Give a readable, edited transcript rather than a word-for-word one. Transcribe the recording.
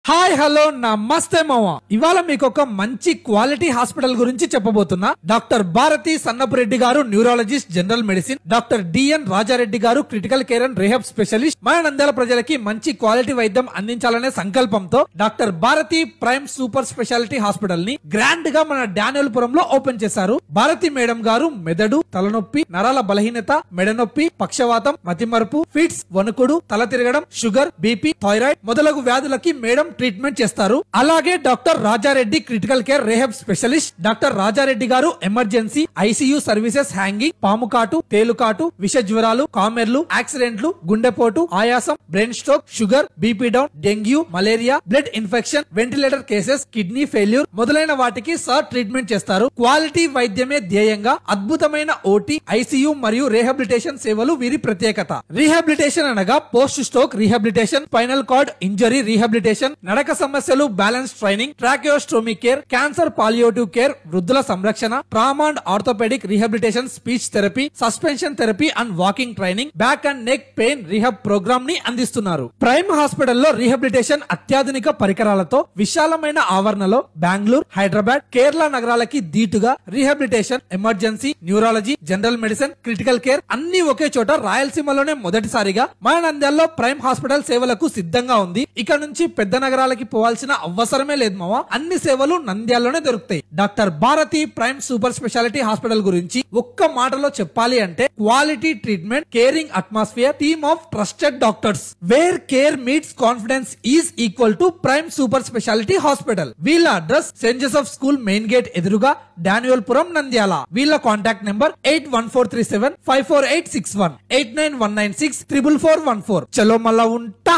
Hi hello నమస్తే మామ. ఇవాళ మీకు ఒక మంచి క్వాలిటీ హాస్పిటల్ గురించి చెప్పబోతున్నా. డాక్టర్ భారతి సన్నపురెడ్డి గారు neurologist general medicine, doctor DN Raja Reddy గారు critical care and rehab specialist. మన నంద్యాల ప్రజలకి మంచి క్వాలిటీ వైద్యం అందించాలనే సంకల్పంతో doctor Bharathi prime super speciality hospital ని గ్రాండ్ గా మన డానియల్పురంలో ఓపెన్ చేశారు. భారతి మేడం గారు మెదడు, తలనొప్పి, నరాల బలహీనత, మెడనొప్పి, పక్షవాతం, మతిమరుపు, ఫిట్స్, వణుకుడు, తల తిరగడం, షుగర్, బీపీ, థైరాయిడ్ మొదలగు వ్యాధులకి మేడం ట్రీట్మెంట్ చేస్తారు. అలాగే doctor Rajareddy critical care rehab specialist. Doctor Rajareddy గారు ఎమర్జెన్సీ, ఐసీయూ సర్వీసెస్, హ్యాంగింగ్, పాముకాటు, తేలుకాటు, విష జ్వరాలు, కామెర్లు, యాక్సిడెంట్లు, గుండెపోటు, ఆయాసం, brain stroke, sugar, BP down, dengue, malaria, blood infection, ventilator cases, kidney failure మొదలైన వాటికి సార్ ట్రీట్మెంట్ చేస్తారు. క్వాలిటీ వైద్యమే ధ్యేయంగా అద్భుతమైన ఓటీ, ఐసీయూ మరియు రీహాబిలిటేషన్ సేవలు వీరి ప్రత్యేకత. రీహాబిలిటేషన్ అనగా post stroke rehabilitation, spinal cord injury rehabilitation, నడక సమస్యలు balance training, tracheostomy care, cancer palliative care, వృద్ధుల సంరక్షణ, trauma and orthopedic rehabilitation, speech therapy, suspension therapy and walking training, back and neck pain rehab program ని అందిస్తున్నారు. Prime హాస్పిటల్లో rehabilitation అత్యాధునిక పరికరాలతో విశాలమైన ఆవరణలో బెంగళూరు, హైదరాబాద్, కేరళ నగరాలకి దీటుగా rehabilitation, emergency, neurology, general medicine, critical care అన్ని ఒకే చోట రాయలసీమలోనే మొదటిసారిగా మన నంద్యాలలో ప్రైమ్ హాస్పిటల్ సేవలకు సిద్ధంగా ఉంది. ఇక నుంచి పెద్ద నగరాలకి పోవాల్సిన అవసరమే లేదు మావా. అన్ని సేవలు నంద్యాలలోనే దొరుకుతాయి. Doctor Bharathi prime super speciality hospital గురించి ఒక్క మాటలో చెప్పాలి అంటే quality treatment, caring atmosphere, team of trusted doctors, where care meets confidence is equal to prime super speciality hospital. వీళ్ళ address Saint Joseph school main gate ఎదురుగా డానియల్పురం, నంద్యాల. వీళ్ళ కాంటాక్ట్ నెంబర్ 8143754861, 8919634414. చలో మళ్ళా ఉంటా.